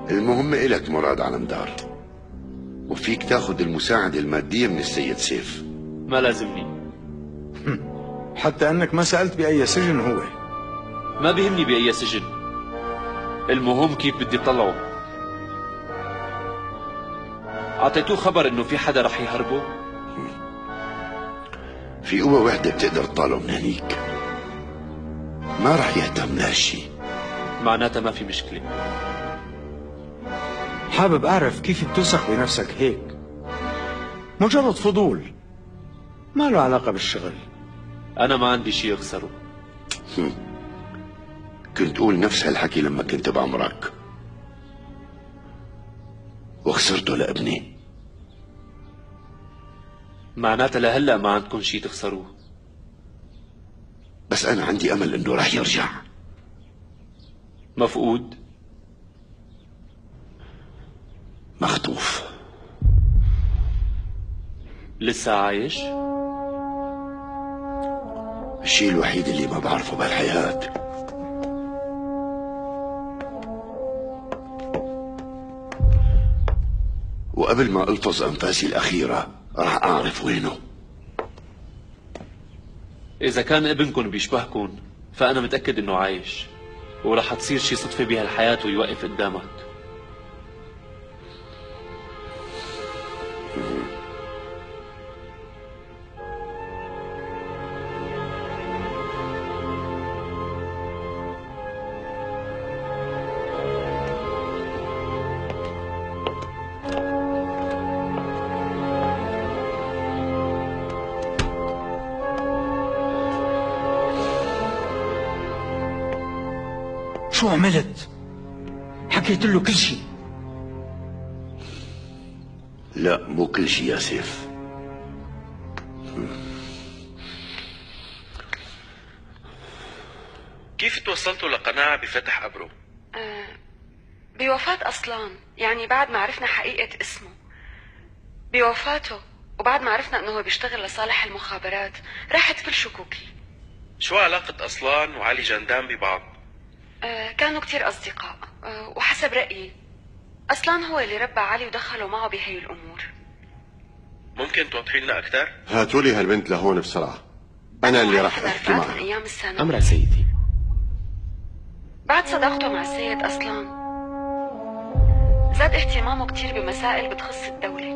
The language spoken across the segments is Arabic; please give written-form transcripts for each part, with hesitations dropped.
المهم إلك مراد على مدار، وفيك تاخد المساعدة المادية من السيد سيف. ما لازمني. حتى أنك ما سألت بأي سجن هو. ما بيهمني بأي سجن، المهم كيف بدي طلعه. أعطيتوه خبر إنه في حدا رح يهربه؟ في قوة وحدة بتقدر تطالعه من هنيك، ما رح يهتم لهالشي. معناتها ما في مشكلة. حابب أعرف كيف بتثق بنفسك هيك؟ مجرد فضول، ما له علاقة بالشغل. أنا ما عندي شيء أخسره. كنت قول نفس هالحكي لما كنت بعمرك، وخسرته لابني. معناتها لهلا ما عندكم شيء تخسروه. بس أنا عندي أمل إنه رح يرجع. مفقود؟ مخطوف. لسه عايش؟ الشيء الوحيد اللي ما بعرفه بهالحياة. وقبل ما ألفظ أنفاسي الأخيرة رح أعرف وينه. إذا كان ابنكم بيشبهكم فأنا متأكد إنه عايش، ورح تصير شي صدفة بهالحياة ويوقف قدامك. شو عملت؟ حكيت له كل شيء؟ لا، مو كل شيء يا سيف. كيف توصلتوا لقناعة بفتح قبره؟ بوفاة أصلان، يعني بعد ما عرفنا حقيقة اسمه. بوفاته وبعد ما عرفنا انه هو بيشتغل لصالح المخابرات راحت كل شكوكي. شو علاقة أصلان وعلي جندان ببعض؟ كانوا كتير أصدقاء، وحسب رأيي أصلان هو اللي ربى علي ودخله معه بهي الأمور. ممكن توضحي لنا أكثر؟ هاتوا لي هالبنت لهون بسرعة، أنا اللي راح أحكي معها. من أيام السنة. أمرا سيدي. بعد صداقته مع السيد أصلان زاد اهتمامه كتير بمسائل بتخص الدولة،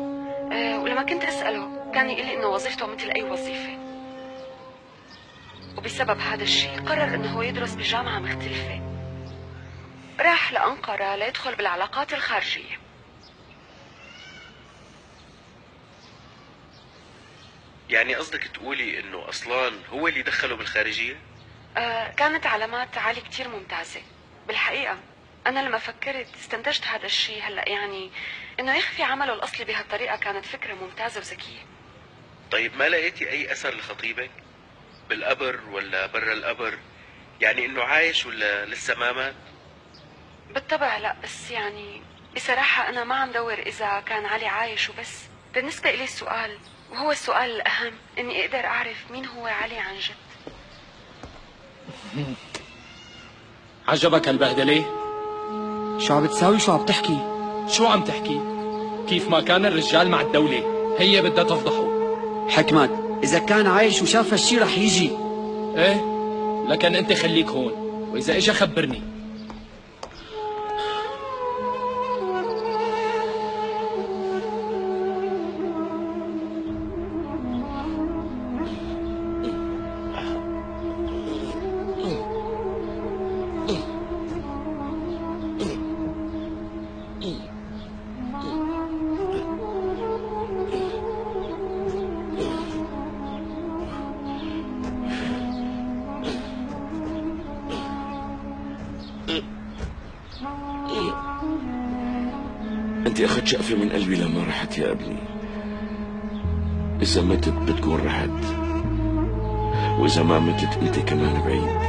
ولما كنت أسأله كان يقول لي إنه وظيفته مثل أي وظيفة، وبسبب هذا الشيء قرر إنه هو يدرس بجامعة مختلفة. راح لأنقرة ليدخل بالعلاقات الخارجية. يعني قصدك تقولي إنه أصلان هو اللي دخله بالخارجية؟ كانت علامات علي كتير ممتازة. بالحقيقة أنا لما فكرت استنتجت هذا الشيء هلأ، يعني إنه يخفي عمله الأصلي بهالطريقة كانت فكرة ممتازة وذكية. طيب ما لقيتي أي أثر لخطيبك؟ بالقبر ولا برا القبر؟ يعني إنه عايش ولا لسه ما مات؟ بالطبع لا، بس يعني بصراحة أنا ما عم دور إذا كان علي عايش وبس. بالنسبة إلي السؤال، وهو السؤال الأهم، إني أقدر أعرف مين هو علي عن جد. عجبك هالبهدلة؟ شو عم بتساوي؟ شو عم تحكي؟ شو عم تحكي؟ كيف ما كان الرجال مع الدولة هي بدها تفضحه. حكمت، إذا كان عايش وشاف هالشي رح يجي. إيه؟ لكن أنت خليك هون، وإذا إجا خبرني. أنت أخذت شقفة من قلبي لما رحت يا ابني. إذا متت بتكون رحت، وإذا ما متت أنت كمان بعيد.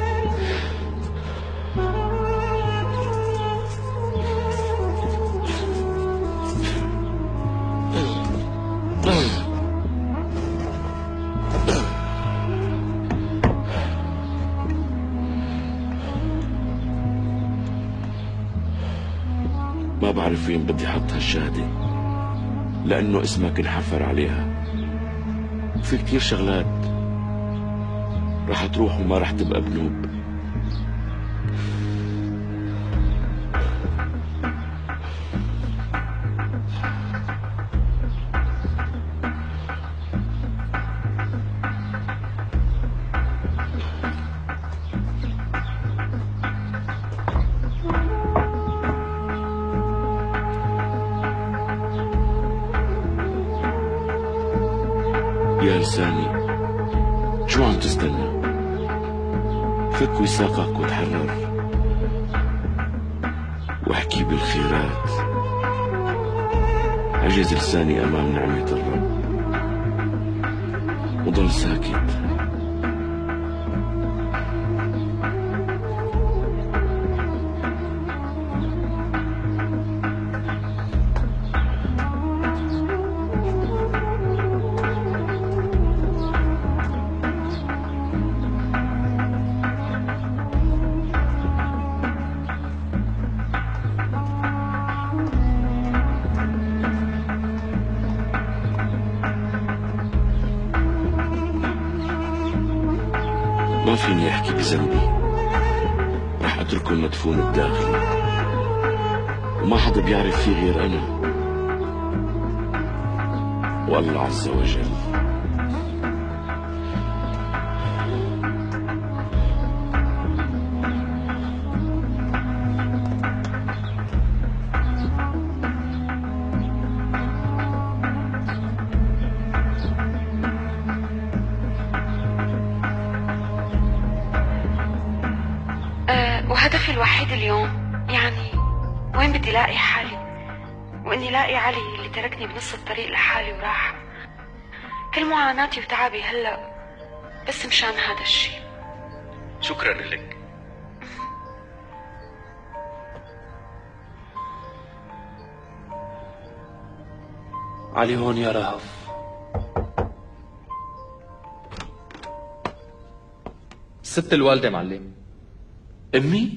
بعرف وين بدي احط هالشهادة، لأنه اسمك انحفر عليها. وفي كتير شغلات رح تروح وما رح تبقى بنوب. يا لساني، شو عم تستنى؟ فك وثاقك وتحرر، واحكي بالخيرات. عجز لساني أمام نعمة الرب وضل ساكت. ما فيني احكي بذنبي، رح اتركه المدفون الداخلي، وما حدا بيعرف فيه غير انا والله عز وجل. وهدفي الوحيد اليوم يعني وين بدي لاقي حالي، واني لاقي علي اللي تركني بنص الطريق لحالي وراح. كل معاناتي وتعبي هلا بس مشان هذا الشيء. شكرا لك. علي هون يا رهف. ست الوالدة معلم. امي؟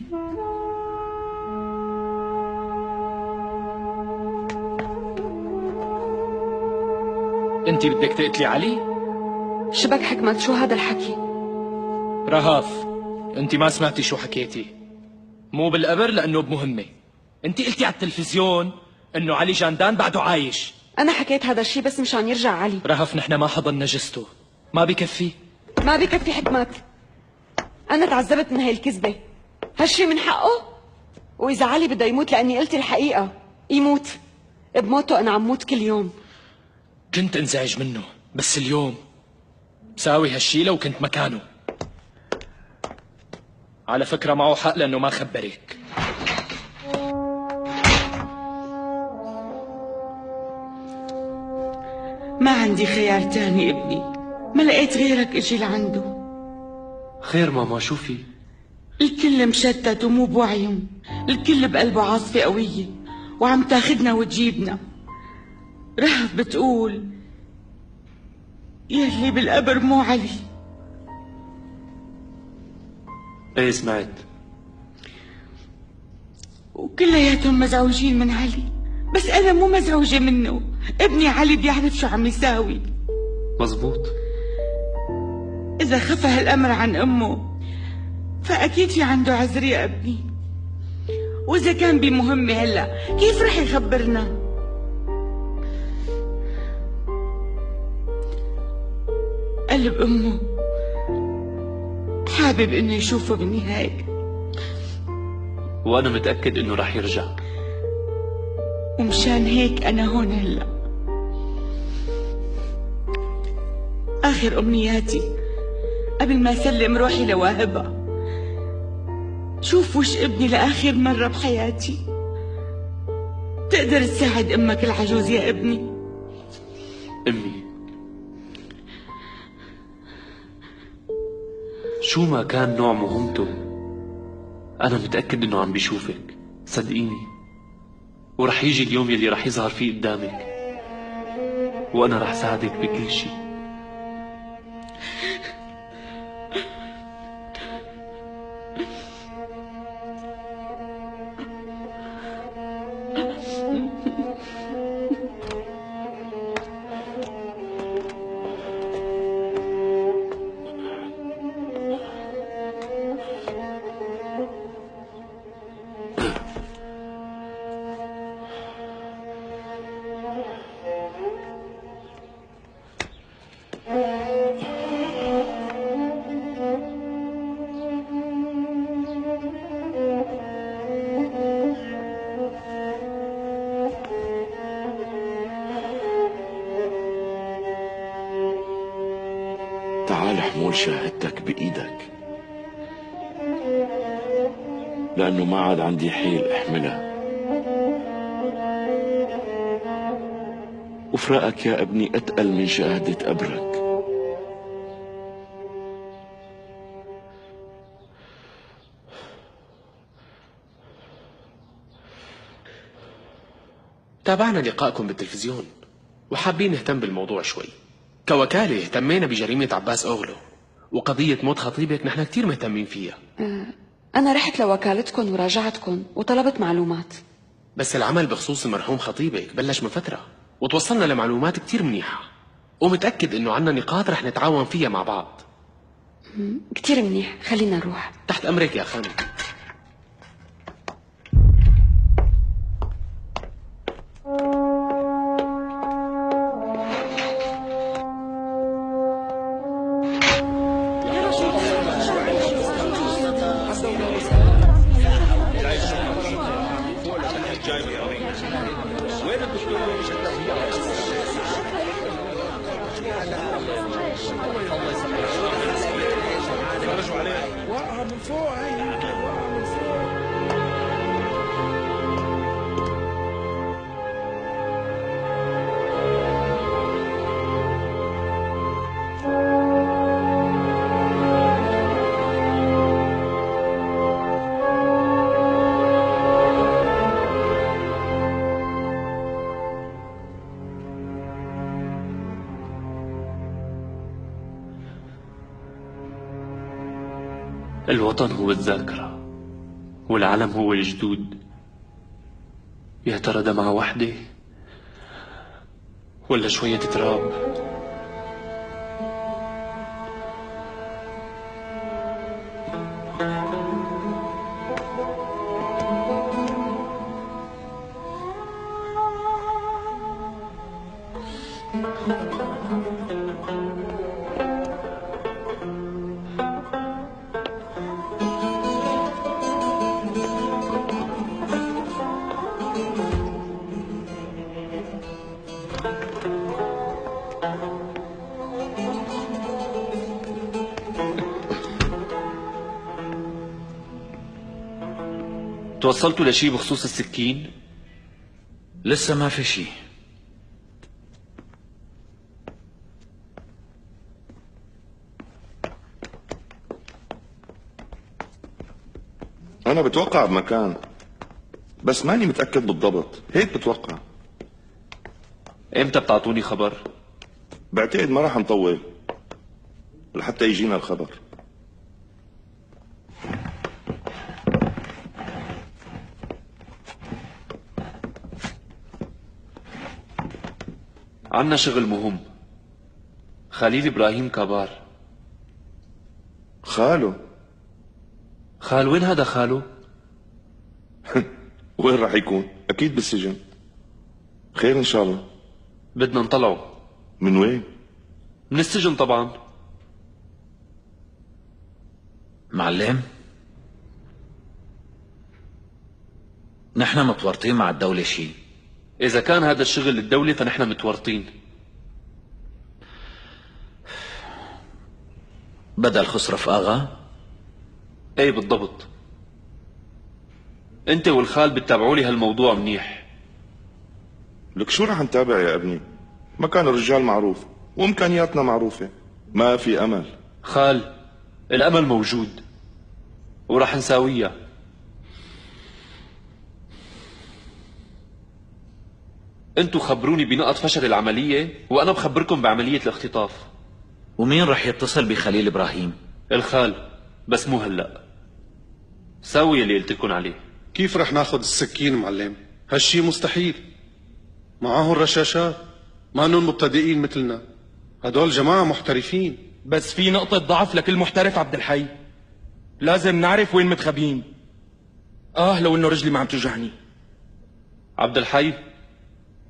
انت بدك تقتلي علي؟ شبك حكمت، شو هذا الحكي؟ رهاف، انت ما سمعتي شو حكيتي. مو بالقبر لانه بمهمة. انت قلتي على التلفزيون انه علي جاندان بعده عايش. انا حكيت هذا الشيء بس مشان يرجع علي. رهف، نحن ما حضرنا جثته، ما بكفي. ما بكفي حكمت. انا تعذبت من هاي الكذبة، هالشي من حقه؟ واذا علي بده يموت لاني قلت الحقيقة يموت، بموته انا عم موت كل يوم. كنت انزعج منه بس اليوم بساوي هالشي لو كنت مكانه. على فكرة معه حق لانه ما خبرك. ما عندي خيار تاني ابني، ما لقيت غيرك اجي لعنده. خير ماما، شو في؟ الكل مشتت ومو بوعيهم، الكل بقلبه عاصفة قوية وعم تاخدنا وتجيبنا. رهف بتقول يلي بالقبر مو علي. ايه سمعت. وكلياتهم مزعوجين من علي، بس أنا مو مزعوجة منه. ابني علي بيعرف شو عم يساوي. مزبوط. إذا خفى هالأمر عن أمه فأكيد في عنده عذر يا ابني. وإذا كان بمهمة هلا كيف رح يخبرنا؟ قلب أمه حابب إنه يشوفه بالنهاية، وأنا متأكد إنه رح يرجع. ومشان هيك أنا هون هلا. آخر أمنياتي قبل ما أسلم روحي لواهبها، شوف وش ابني لآخر مرة بحياتي. تقدر تساعد أمك العجوز يا ابني؟ أمي، شو ما كان نوع مهمته أنا متأكد إنه عم بيشوفك، صدقيني. ورح يجي اليوم يلي رح يظهر فيه قدامك، وأنا رح ساعدك بكل شيء. محمول شهادتك بإيدك، لأنه ما عاد عندي حيل أحملها. وفراقك يا ابني أتقل من شهادة أبرك. تابعنا لقائكم بالتلفزيون وحابين نهتم بالموضوع شوي. كوكالة اهتمينا بجريمة عباس أوغلو، وقضية موت خطيبك نحن كتير مهتمين فيها. أنا رحت لوكالتكم وراجعتكم وطلبت معلومات، بس العمل بخصوص المرحوم خطيبك بلش من فترة وتوصلنا لمعلومات كتير منيحة، ومتأكد إنه عنا نقاط رح نتعاون فيها مع بعض. كتير منيح، خلينا نروح. تحت أمرك يا خانم. الوطن هو الذاكرة والعلم هو الجدود. يا ترى دمعة وحدة ولا شوية تراب؟ توصلتوا لشي بخصوص السكين؟ لسه ما في شي. أنا بتوقع بمكان، بس ماني متأكد بالضبط، هيك بتوقع. امتى بتعطوني خبر؟ بعتقد ما راح نطول لحتى يجينا الخبر. عنا شغل مهم. خليل إبراهيم كابار. خاله؟ خال وين هذا خاله؟ وين راح يكون؟ أكيد بالسجن. خير إن شاء الله. بدنا نطلعه. من وين؟ من السجن طبعا. معلم، نحن متورطين مع الدولة شي. إذا كان هذا الشغل للدولة فنحن متورطين. بدل خسرف آغا؟ ايه بالضبط. انت والخال بتتابعوا لي هالموضوع منيح. لك شو رح نتابع يا ابني؟ مكان الرجال معروف وامكانياتنا معروفة، ما في امل. خال، الامل موجود ورح نساويها. انتو خبروني بنقط فشل العملية وانا بخبركم بعملية الاختطاف. ومين رح يتصل بخليل إبراهيم؟ الخال، بس مو هلأ. ساوي اللي قلتلكن عليه. كيف رح ناخد السكين معلم؟ هالشي مستحيل. معاهم رشاشات، ما انهم مبتدئين مثلنا، هدول جماعة محترفين. بس في نقطة ضعف لكل محترف عبد الحي، لازم نعرف وين متخبيين. لو انه رجلي ما عم توجعني. عبد الحي،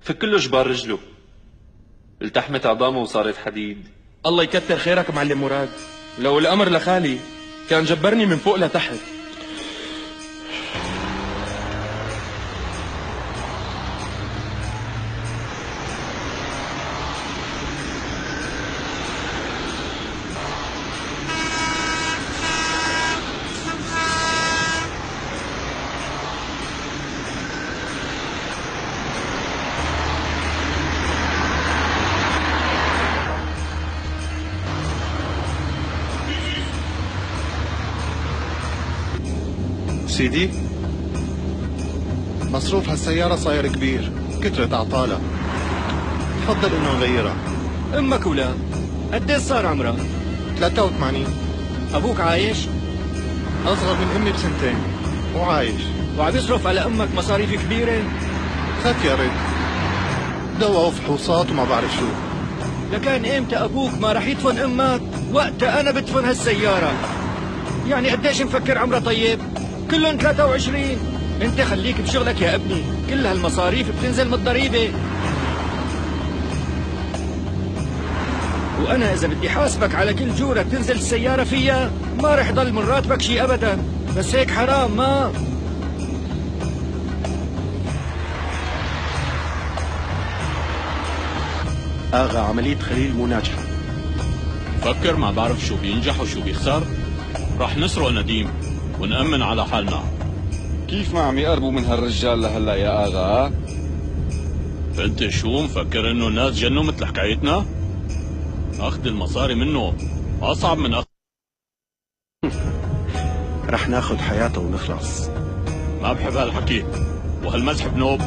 فك له جبار رجله، التحمت عظامه وصارت حديد. الله يكتر خيرك معلم مراد، لو الامر لخالي كان جبرني من فوق لتحت. سيدي، مصروف هالسيارة صاير كبير، كترت أعطالها. تفضل إنه نغيرها. امك ولا قديش صار عمرها؟ 83. ابوك عايش؟ أصغر من أمي بسنتين وعايش. وعم يصرف على امك مصاريف كبيرة؟ خف يا ريت، دواء وفحوصات وما بعرف شو. لكان امتى ابوك ما رح يدفن امك وقتها انا بدفن هالسيارة؟ يعني قديش مفكر عمرها طيب؟ كلهم 23. انت خليك بشغلك يا ابني، كل هالمصاريف بتنزل من الضريبة. وانا اذا بدي حاسبك على كل جورة بتنزل السيارة فيها ما رح ضل من راتبك شي ابدا، بس هيك حرام ما. آغا عملية خليل مو ناجحة. فكر ما بعرف شو بينجح وشو بيخسر. رح نسرق نديم ونأمن على حالنا. كيف ما عم يقربوا من هالرجال لهلا يا آغا؟ انت شو مفكر انه الناس جنوا مثل حكايتنا؟ اخذ المصاري منه اصعب من رح ناخد حياته ونخلص. ما بحب هالحكي وهالمزح بنوب.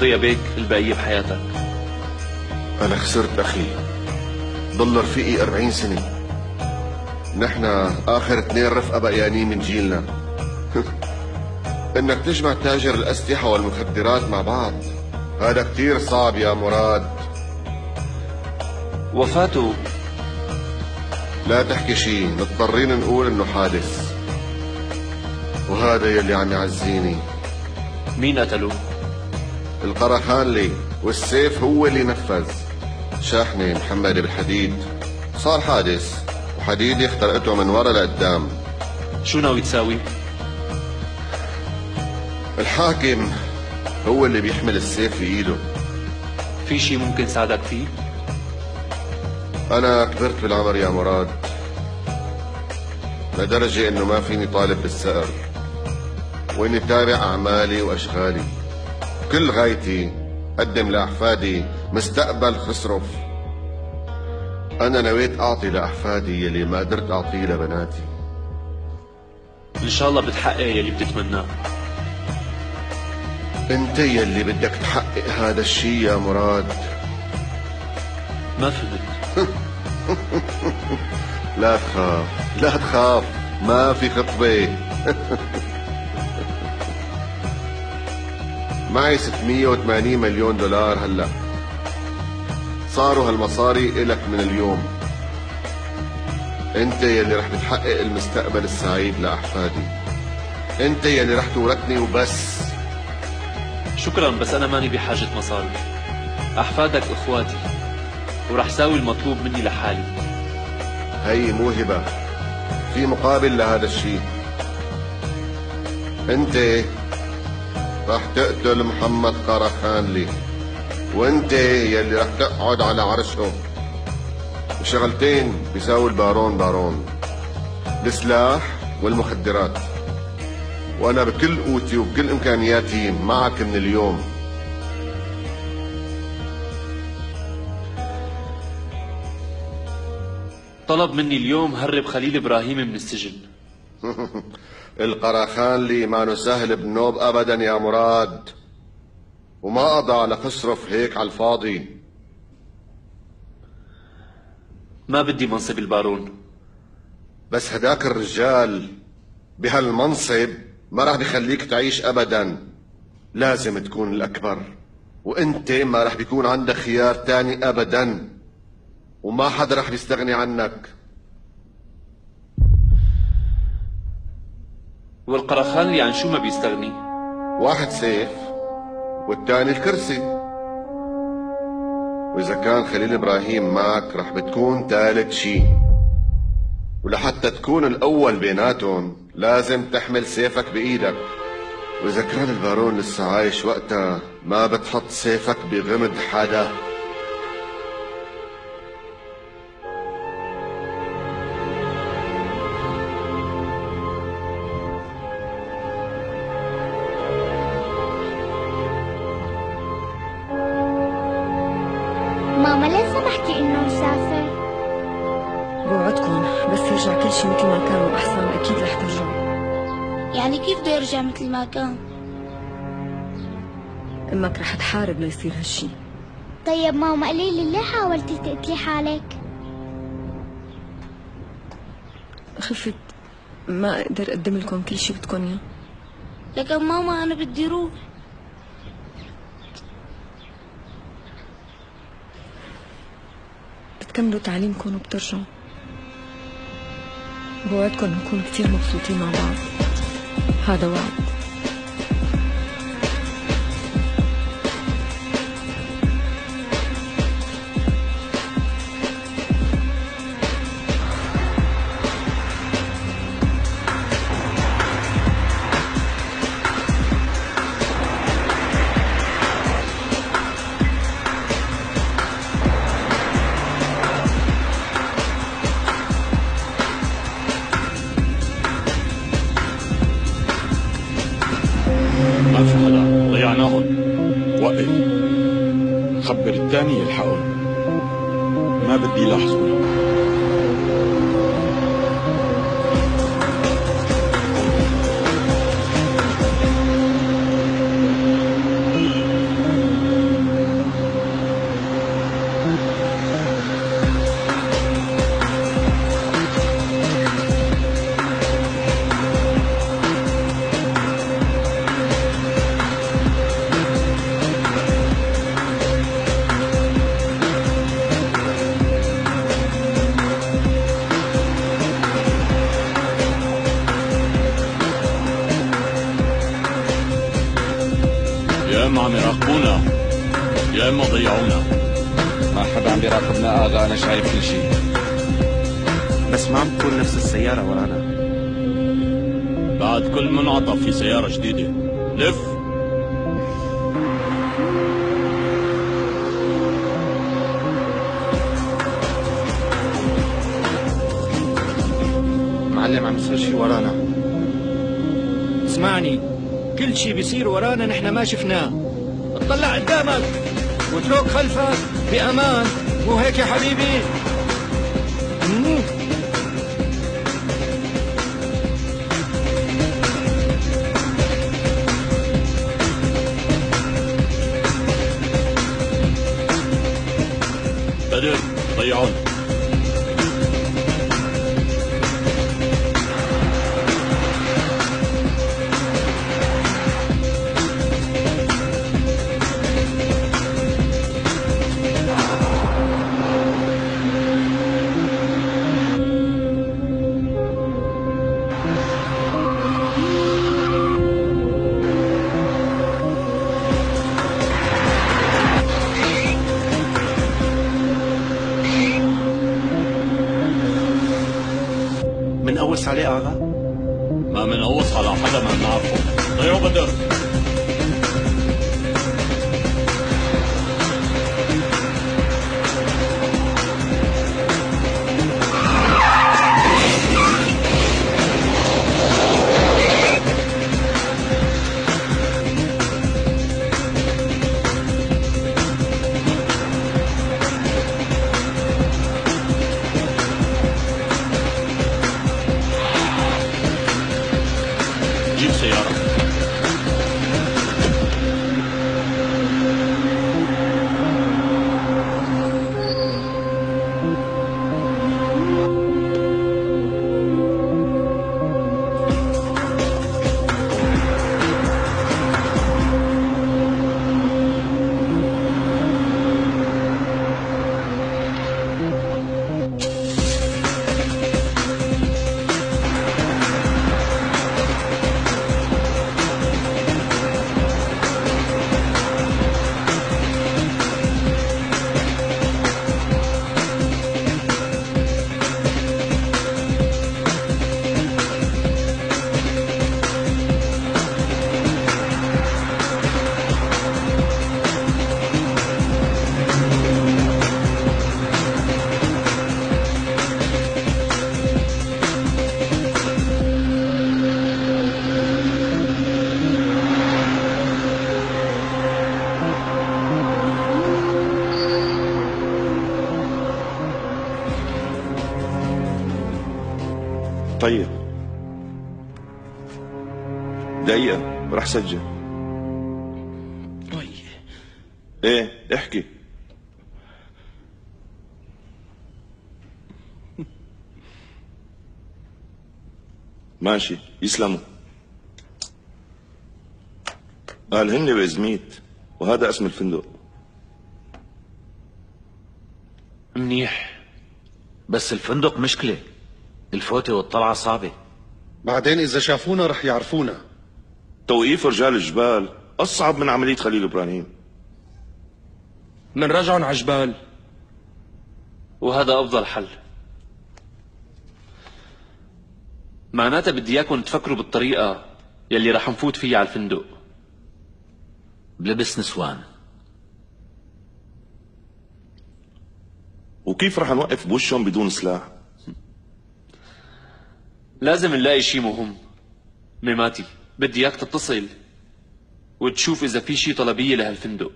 ضيا بيك البقية بحياتك. أنا خسرت أخي، ضل رفيقي 40 سنة. نحن آخر 2 رفقة بقيانين من جيلنا. إنك تجمع تاجر الأسلحة والمخدرات مع بعض هذا كتير صعب يا مراد. وفاته لا تحكي شي، مضطرين نقول إنه حادث، وهذا يلي عم يعزيني. مين قتله؟ القرخانلي، والسيف هو اللي نفذ. شاحنة محمد بالحديد، صار حادث وحديدي اخترقته من ورا لقدام. شو ناوي تساوي؟ الحاكم هو اللي بيحمل السيف في ايده. في شي ممكن ساعدك فيه؟ انا كبرت بالعمر يا مراد، لدرجة انه ما فيني طالب بالسقر، واني تابع اعمالي واشغالي. كل غايتي قدم لأحفادي مستقبل خسرف. أنا نويت أعطي لأحفادي يلي ما قدرت أعطيه لبناتي. إن شاء الله بتحقق يلي بتتمناه. أنت يلي بدك تحقق هذا الشي يا مراد. ما فهمت. لا تخاف، لا تخاف، ما في خطبة. معي 680 مليون دولار هلا. صاروا هالمصاري إلك من اليوم. انت يلي رح بتحقق المستقبل السعيد لأحفادي. انت يلي رح تورثني وبس. شكرا، بس أنا ماني بحاجة مصاري. أحفادك إخواتي، ورح ساوي المطلوب مني لحالي. هي موهبة، في مقابل لهذا الشيء. انت رح تقتل محمد قرخانلي، وانت يلي رح تقعد على عرشه. شغلتين بيساوي البارون بارون، السلاح والمخدرات. وانا بكل قوتي وبكل امكانياتي معك من اليوم. طلب مني اليوم هرب خليل ابراهيم من السجن. القرخانلي ما سهل بنوب ابدا يا مراد، وما قضى على خسرف هيك على الفاضي. ما بدي منصب البارون، بس هداك الرجال بهالمنصب ما راح بيخليك تعيش ابدا. لازم تكون الاكبر، وانت ما راح بيكون عندك خيار تاني ابدا، وما حدا راح بيستغني عنك. والقرخانلي عن شو ما بيستغني؟ واحد سيف والتاني الكرسي، واذا كان خليل ابراهيم معك رح بتكون ثالث شي. ولحتى تكون الاول بيناتهم لازم تحمل سيفك بايدك. واذا كان البارون لسه عايش وقتها ما بتحط سيفك بغمد حدا. ماما ليه سمحتي انه نسافر؟ بوعدكم بس يرجع كل شيء مثل ما كان واحسن اكيد رح ترجعوا. يعني كيف بده يرجع مثل ما كان؟ امك رح تحارب ليصير هالشي. طيب ماما قولي لي ليه حاولتي تقتلي حالك؟ خفت ما اقدر اقدم لكم كل شيء بدكم اياه. لكن ماما انا بدي روح. بتكملوا تعليمكم وبترجعوا. بوعدكم نكون كتير مبسوطين مع بعض. هذا وعد. وقف خبر الثاني يلحقهم ما بدي يلاحظونا. يا اما عم يراقبونا يا اما ضيعونا. ما حدا عم بيراقبنا اغا، انا شايف كل شيء. بس ما عم تكون نفس السيارة ورانا. بعد كل منعطف في سيارة جديدة. لف. معلم عم يصير شي ورانا. اسمعني، كل شي بيصير ورانا نحن ما شفناه. اطلع قدامك واترك خلفك بأمان، مو هيك يا حبيبي؟ بدر ضيعونا. منقوص عليه اغا؟ ما منقوص على حدا ما بنعرفه. ضيعوا بدر. جيب سيارة. طيب دقيقة رح سجل. ايه احكي. ماشي يسلموا. قال هن بإزميت وهذا اسم الفندق. منيح، بس الفندق مشكلة، الفوتة والطلعة صعبة. بعدين إذا شافونا رح يعرفونا. توقيف رجال الجبال أصعب من عملية خليل إبراهيم. منرجعن على جبال، وهذا أفضل حل. معناتها بدي إياكم تفكروا بالطريقة يلي رح نفوت فيها على الفندق. بلبس نسوان. وكيف رح نوقف بوشهم بدون سلاح؟ لازم نلاقي شي مهم. ميماتي بدي إياك تتصل وتشوف إذا في شي طلبية لهالفندق.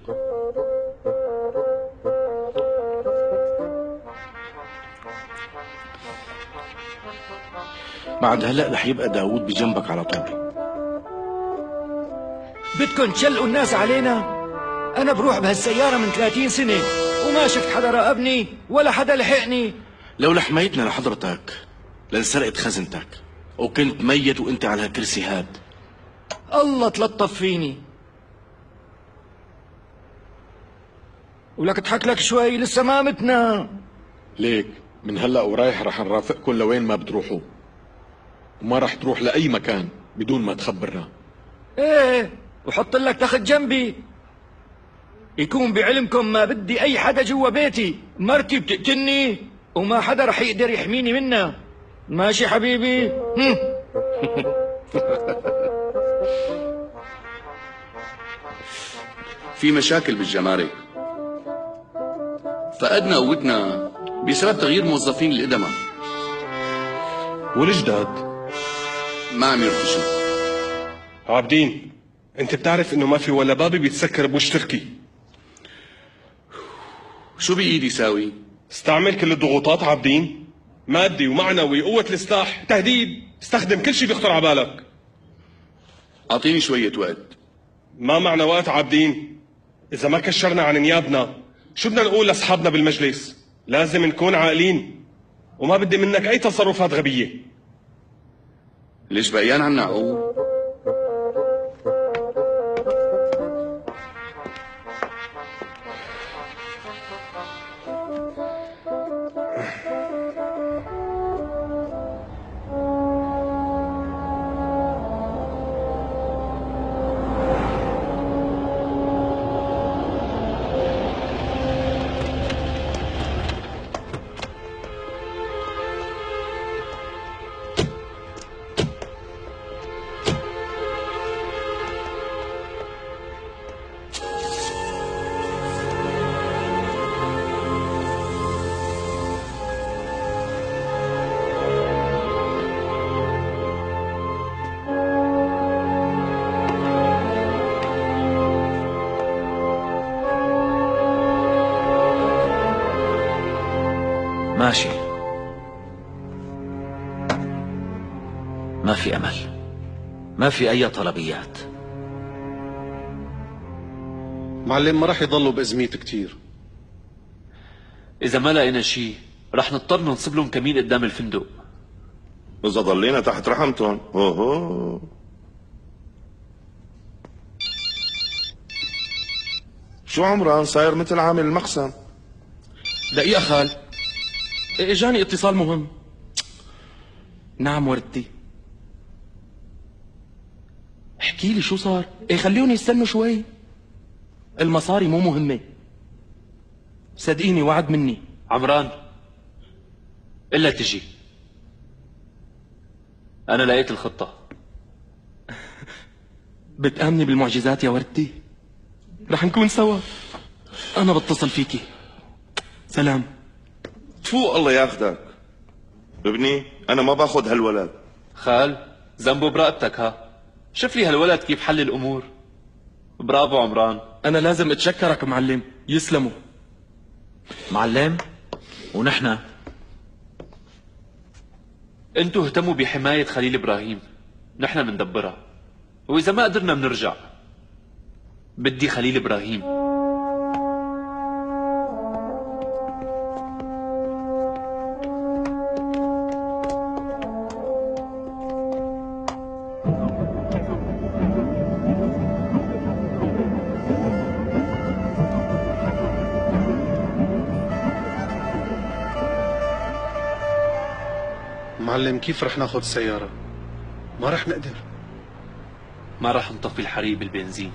بعد هلأ رح يبقى داوود بجنبك على طول. بدكن تشلقوا الناس علينا؟ أنا بروح بهالسيارة من 30 سنة وما شفت حدا راقبني ولا حدا لحقني. لولا حمايتنا لحضرتك لانسرقت خزنتك وكنت ميت وانت على هالكرسي هاد. الله تلطف فيني. ولك تحك لك شوي لسه ما متنا. ليك من هلأ ورايح رح نرافقكم لوين ما بتروحوا، وما رح تروح لأي مكان بدون ما تخبرنا. ايه وحط لك تخت جنبي يكون بعلمكم ما بدي اي حدا جوا بيتي. مرتي بتقتلني وما حدا رح يقدر يحميني منها. ماشي حبيبي؟ في مشاكل بالجمارك، فقدنا قوتنا بسبب تغيير موظفين الإدمة. والجداد ما عم يرتشوا. عابدين، انت بتعرف انه ما في ولا بابي بيتسكر بوش تركي. شو بإيدي ساوي؟ استعمل كل الضغوطات عابدين، مادي ومعنوي، قوة السلاح، تهديد، استخدم كل شيء بيخطر على بالك. أعطيني شوية وقت. ما معنى وقت عابدين؟ إذا ما كشرنا عن نيابنا شو بدنا نقول لأصحابنا بالمجلس؟ لازم نكون عاقلين وما بدي منك أي تصرفات غبية. ليش بقيان عنا عقول؟ ماشي، ما في أمل، ما في أي طلبيات. معلم ما رح يضلوا بأزميت كتير. إذا ما لقينا شي رح نضطر ننصب لهم كمين قدام الفندق. إذا ضلينا تحت رحمتهم. أوهو. شو عمران صاير مثل عامل المقسم؟ دقيقة خال، اجاني اتصال مهم. نعم وردتي. احكي لي شو صار. خليهم يستنوا شوي. المصاري مو مهمة، صدقيني وعد مني. عمران إلا تجي، أنا لقيت الخطة. بتآمني بالمعجزات يا وردتي؟ رح نكون سوا. أنا بتصل فيكي. سلام. تفوق الله ياخدك. ابني أنا ما باخد هالولد. خال ذنبه برقبتك. ها شوف لي هالولد كيف حل الأمور. برافو عمران. أنا لازم أتشكرك معلم. يسلموا معلم. ونحن انتوا اهتموا بحماية خليل إبراهيم، نحن مندبرها، وإذا ما قدرنا منرجع. بدي خليل إبراهيم. معلم كيف رح ناخد السيارة؟ ما رح نقدر. ما رح نطفي الحريق بالبنزين،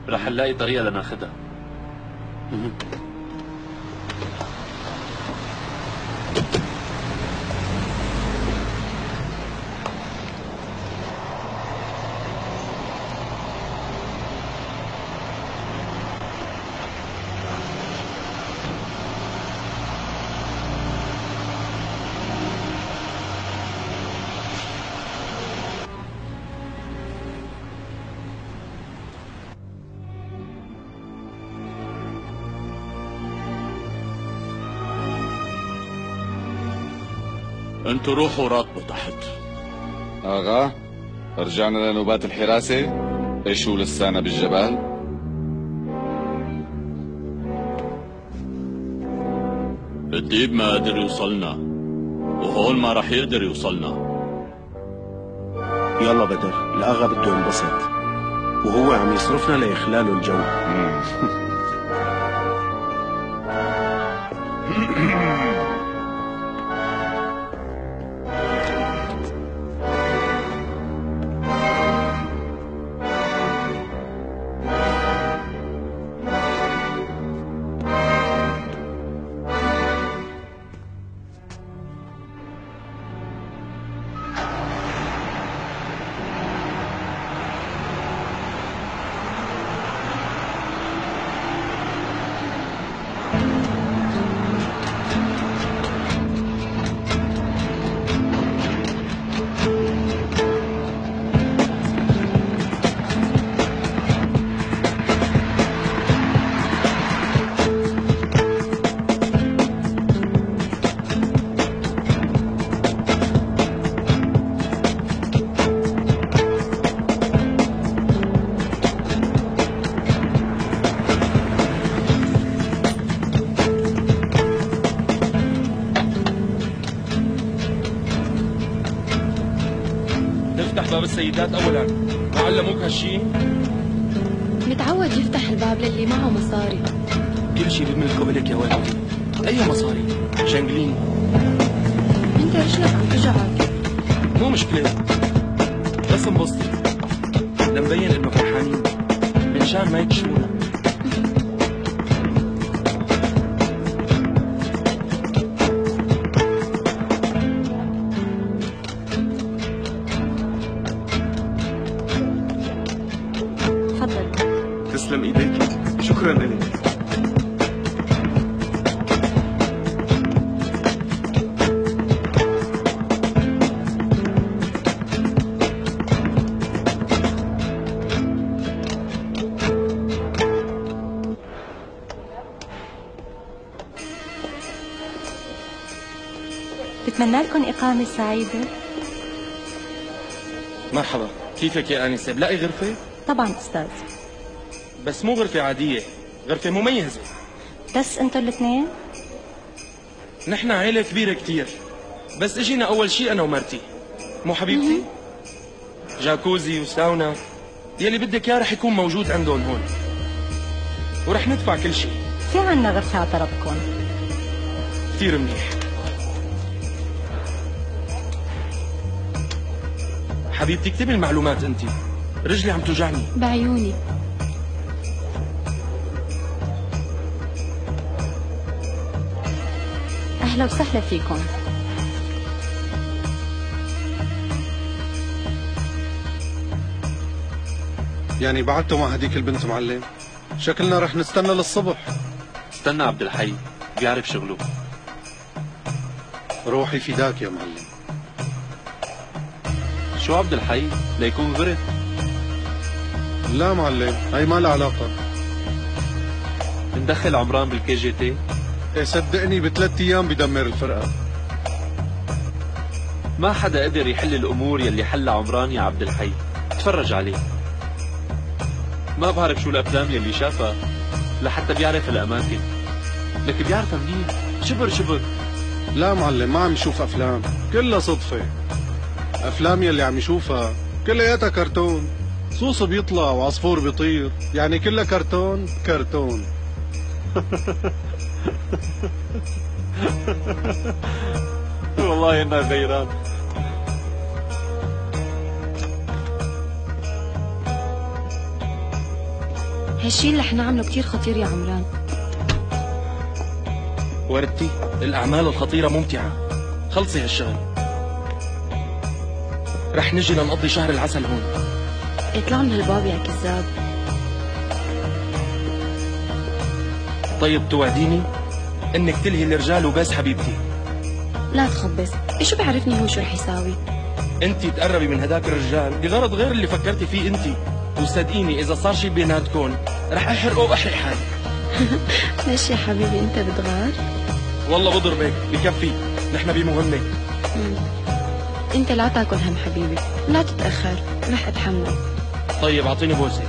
رح نلاقي طريقة لناخدها. انتوا روحوا راكبوا تحت. اغا رجعنا لنوبات الحراسة؟ ايشو لسانا بالجبال؟ الديب ما قدر يوصلنا، وهون ما رح يقدر يوصلنا. يلا بدر، الأغا بده ينبسط وهو عم يصرفنا ليخلاله الجو. باب السيدات اولا، ما علموك هالشي؟ متعود يفتح الباب للي معه مصاري. كل شي بملكه إلك يا ولدي. أي مصاري؟ شنقليني. انت رجلك عم توجعك. مو مشكلة، بس انبسطي لنبين إنه فرحانين منشان ما يكشفونا. تسلم ايديك، شكرا لك. بتمنى لكم إقامة سعيدة. مرحبا، كيفك يا آنسة؟ بلاقي غرفة؟ طبعا أستاذ، بس مو غرفة عادية، غرفة مميزة. بس انتوا الاثنين؟ نحن عيلة كبيرة كتير، بس اجينا أول شيء أنا ومرتي. مو حبيبتي؟ جاكوزي وساونا، يلي بدك إياه رح يكون موجود عندهم هون، ورح ندفع كل شيء. في عنا غرفة على طرفكم. كتير منيح. حبيبتي اكتبي المعلومات انت، رجلي عم توجعني. بعيوني. أهلا وسهلا فيكم. يعني بعدتوا مع هديك البنت معلم؟ شكلنا رح نستنى للصبح. استنى عبد الحي، بيعرف شغله. روحي فداك يا معلم. شو عبد الحي؟ ليكون غرق؟ لا معلم، هي ما لها علاقة. ندخل عمران بالكي جي تي؟ ايه صدقني ب3 ايام بدمر الفرقة. ما حدا قدر يحل الأمور يلي حلها عمران يا عبد الحي. تفرج عليه، ما بعرف شو الأفلام يلي شافها لحتى بيعرف الأماكن، لك بيعرفها منين شبر شبر. لا معلم، ما عم يشوف أفلام، كلها صدفة. أفلام يلي عم يشوفها كلياتها كرتون، صوص بيطلع وعصفور بيطير، يعني كلها كرتون كرتون. والله إنها غيران. هالشي اللي احنا عامله كتير خطير يا عمران. وردتي، الأعمال الخطيرة ممتعة. خلصي هالشغل، رح نجي لنقضي شهر العسل هون. اطلع من هالباب يا كذاب. طيب توعديني انك تلهي الرجال وبس حبيبتي؟ لا تخبص، شو بعرفني هو شو رح يساوي؟ انت تقربي من هداك الرجال بغرض غير اللي فكرتي فيه انت، وصدقيني اذا صار شي بيناتكم رح احرقه واحرق حالي. ليش يا حبيبي انت بتغار؟ والله بضربك، بكفي، نحن بمهمة. انت لا تاكل هم حبيبي، لا تتأخر، رح اتحمل. طيب اعطيني بوسة.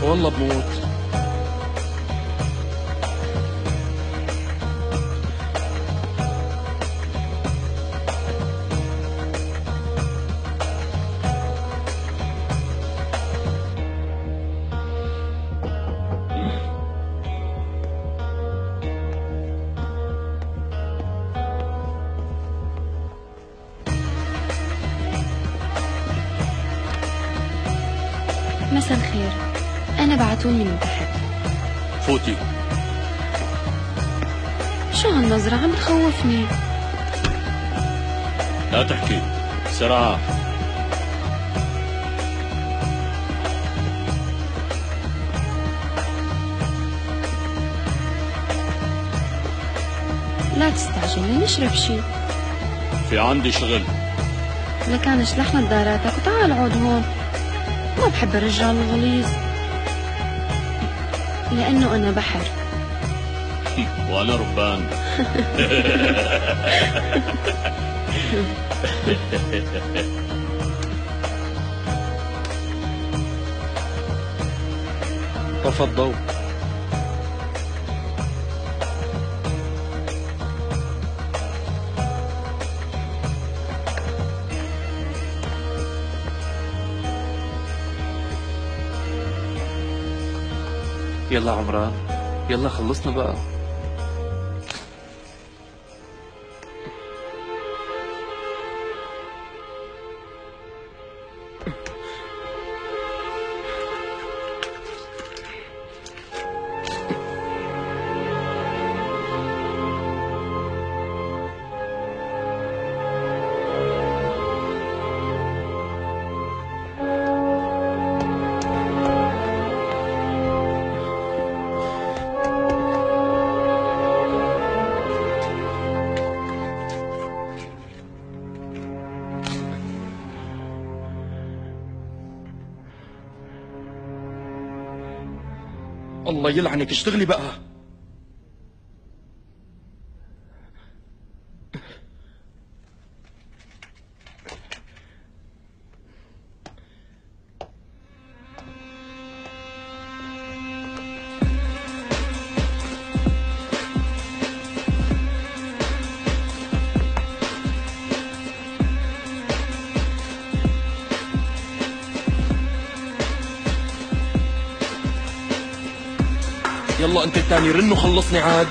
والله بموت. مساء الخير، أنا بعتوني من تحت. فوتي. شو هالنظرة عم تخوفني؟ لا تحكي، بسرعة. لا تستعجل، نشرب شي. في عندي شغل. لكان اشلح نظاراتك وتعال اقعد هون. ما بحب الرجال الغليظ، لأنه أنا بحر. وأنا ربان. تفضل. يلا عمران، يلا خلصنا بقى. الله يلعنك، اشتغلي بقى. يلا انت التاني رن وخلصني عاد.